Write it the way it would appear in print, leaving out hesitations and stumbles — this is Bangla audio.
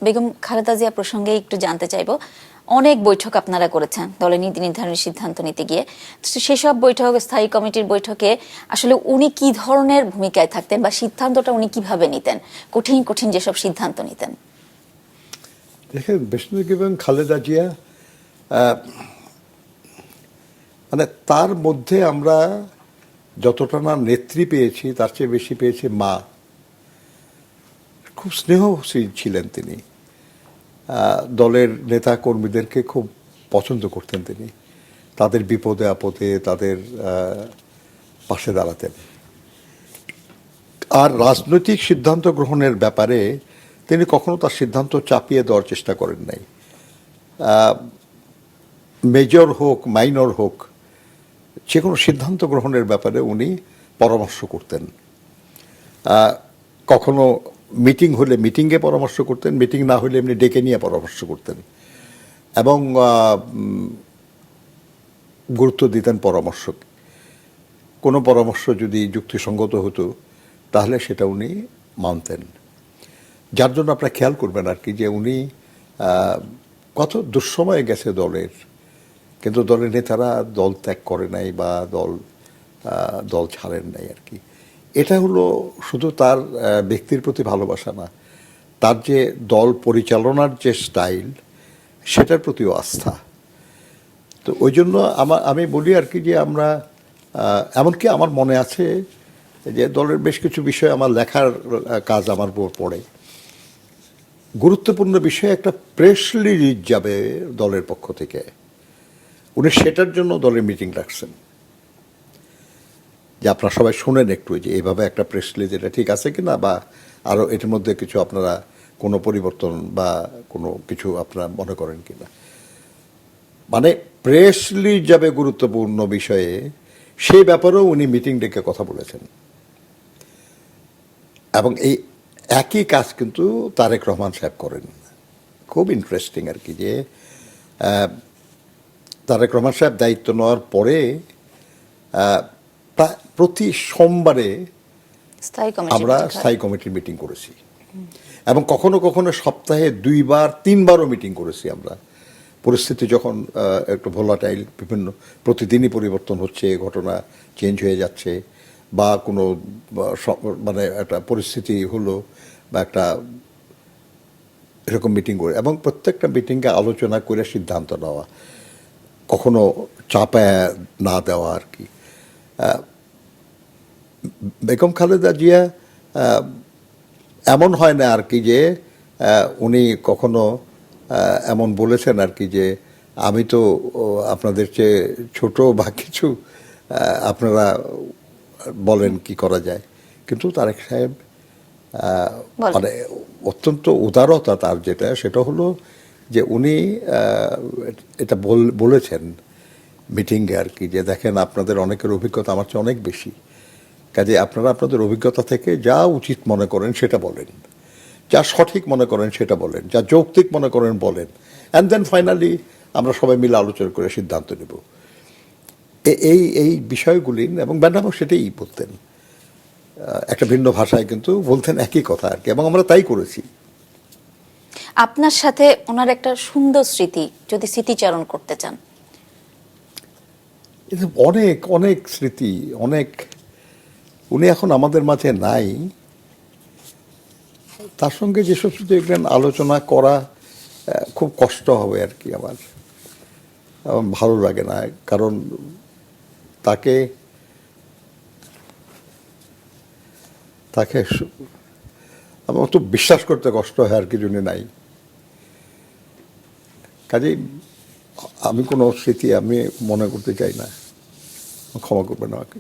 বেগম খালেদা জিয়া প্রসঙ্গে একটু জানতে চাইবো, অনেক বৈঠক আপনারা করেছেন দলের নীতি নির্ধারণের সিদ্ধান্ত নিতে গিয়ে। সেসব বৈঠক, স্থায়ী কমিটির বৈঠকে আসলে উনি কি ধরনের ভূমিকায় থাকতেন বা সিদ্ধান্তটা উনি কিভাবে নিতেন, কঠিন কঠিন যেসব সিদ্ধান্ত নিতেন? দেখেন, বেগম খালেদা জিয়া মানে তার মধ্যে আমরা যতটা না নেত্রী পেয়েছি তার চেয়ে বেশি পেয়েছি মা। খুব স্নেহশীল ছিলেন তিনি, দলের নেতা কর্মীদেরকে খুব পছন্দ করতেন তিনি, তাদের বিপদে আপদে তাদের পাশে দাঁড়াতেন। আর রাজনৈতিক সিদ্ধান্ত গ্রহণের ব্যাপারে তিনি কখনো তার সিদ্ধান্ত চাপিয়ে দেওয়ার চেষ্টা করেন নাই। মেজর হোক মাইনর হোক, যে কোনো সিদ্ধান্ত গ্রহণের ব্যাপারে উনি পরামর্শ করতেন। কখনো মিটিং হলে মিটিংয়ে পরামর্শ করতেন, মিটিং না হলে এমনি ডেকে নিয়ে পরামর্শ করতেন, এবং গুরুত্ব দিতেন পরামর্শ। কোনো পরামর্শ যদি যুক্তিসঙ্গত হতো তাহলে সেটা উনি মানতেন। যার জন্য আপনারা খেয়াল করবেন আর কি যে উনি কত দুঃসময়ে গেছে দলের, কিন্তু দলের নেতারা দল ত্যাগ করে নাই বা দল ছাড়েন নাই আর কি। এটা হলো শুধু তার ব্যক্তির প্রতি ভালোবাসা না, তার যে দল পরিচালনার যে স্টাইল সেটার প্রতিও আস্থা। তো ওই জন্য আমি বলি আর কি যে আমরা এমনকি আমার মনে আছে যে দলের বেশ কিছু বিষয় আমার লেখার কাজ আমার উপর পড়ে। গুরুত্বপূর্ণ বিষয়ে একটা প্রেস রিলিজ যাবে দলের পক্ষ থেকে, উনি সেটার জন্য দলের মিটিং রাখছেন যে আপনারা সবাই শুনেন একটু যে এইভাবে একটা প্রেস রিলিজ, এটা ঠিক আছে কিনা, বা আরও এটার মধ্যে কিছু আপনারা কোনো পরিবর্তন বা কোনো কিছু আপনারা মনে করেন কিনা। মানে প্রেস রিলিজ যাবে গুরুত্বপূর্ণ বিষয়ে, সেই ব্যাপারেও উনি মিটিং ডেকে কথা বলেছেন। এবং এই একই কাজ কিন্তু তারেক রহমান সাহেব করেন। খুব ইন্টারেস্টিং আর কি যে তারেক রহমান সাহেব দায়িত্ব নেওয়ার পরে প্রতি সোমবারে আমরা স্থায়ী কমিটির মিটিং করেছি, এবং কখনো কখনো সপ্তাহে 2-3বারও মিটিং করেছি আমরা। পরিস্থিতি যখন একটু ভোলাটাইল, বিভিন্ন প্রতিদিনই পরিবর্তন হচ্ছে, ঘটনা চেঞ্জ হয়ে যাচ্ছে, বা কোনো মানে একটা পরিস্থিতি হলো বা একটা এরকম মিটিং করে, এবং প্রত্যেকটা মিটিংয়ে আলোচনা করে সিদ্ধান্ত নেওয়া, কখনো চাপায় না দেওয়া আর কি। বেগম খালেদা জিয়া এমন হয় না আর কি যে উনি কখনো এমন বলেছেন আর কি যে আমি তো আপনাদের চেয়ে ছোট বা কিছু, আপনারা বলেন কি করা যায়। কিন্তু তারেক সাহেব মানে অত্যন্ত উদারতা তার, সেটা হলো যে উনি এটা বলেছেন মিটিংয়ে আর কি যে দেখেন, আপনাদের অনেকের অভিজ্ঞতা আমার চেয়ে অনেক বেশি, কাজে আপনারা আপনাদের অভিজ্ঞতা থেকে যা উচিত মনে করেন সেটা বলেন, যা সঠিক মনে করেন সেটা বলেন, যা যৌক্তিক মনে করেন বলেন, অ্যান্ড দেন ফাইনালি আমরা সবাই মিলে আলোচনা করে সিদ্ধান্ত নেব। এই বিষয়গুলি, এবং ম্যাডামও সেটাই বলতেন, একটা ভিন্ন ভাষায় কিন্তু বলতেন একই কথা আর কি, এবং আমরা তাই করেছি। আপনার সাথে ওনার একটা সুন্দর স্মৃতি যদি স্মৃতিচারণ করতে চান। অনেক অনেক স্মৃতি, অনেক। উনি এখন আমাদের মাঝে নাই, তার সঙ্গে যেসব স্মৃতি আলোচনা করা খুব কষ্ট হবে আর কি। আমার ভালো লাগে না, কারণ তাকে আমার তো বিশ্বাস করতে কষ্ট হয় আর কি, উনি নাই। কাজেই আমি কোনো স্মৃতি আমি মনে করতে চাই না, ক্ষমা করবেন আমাকে।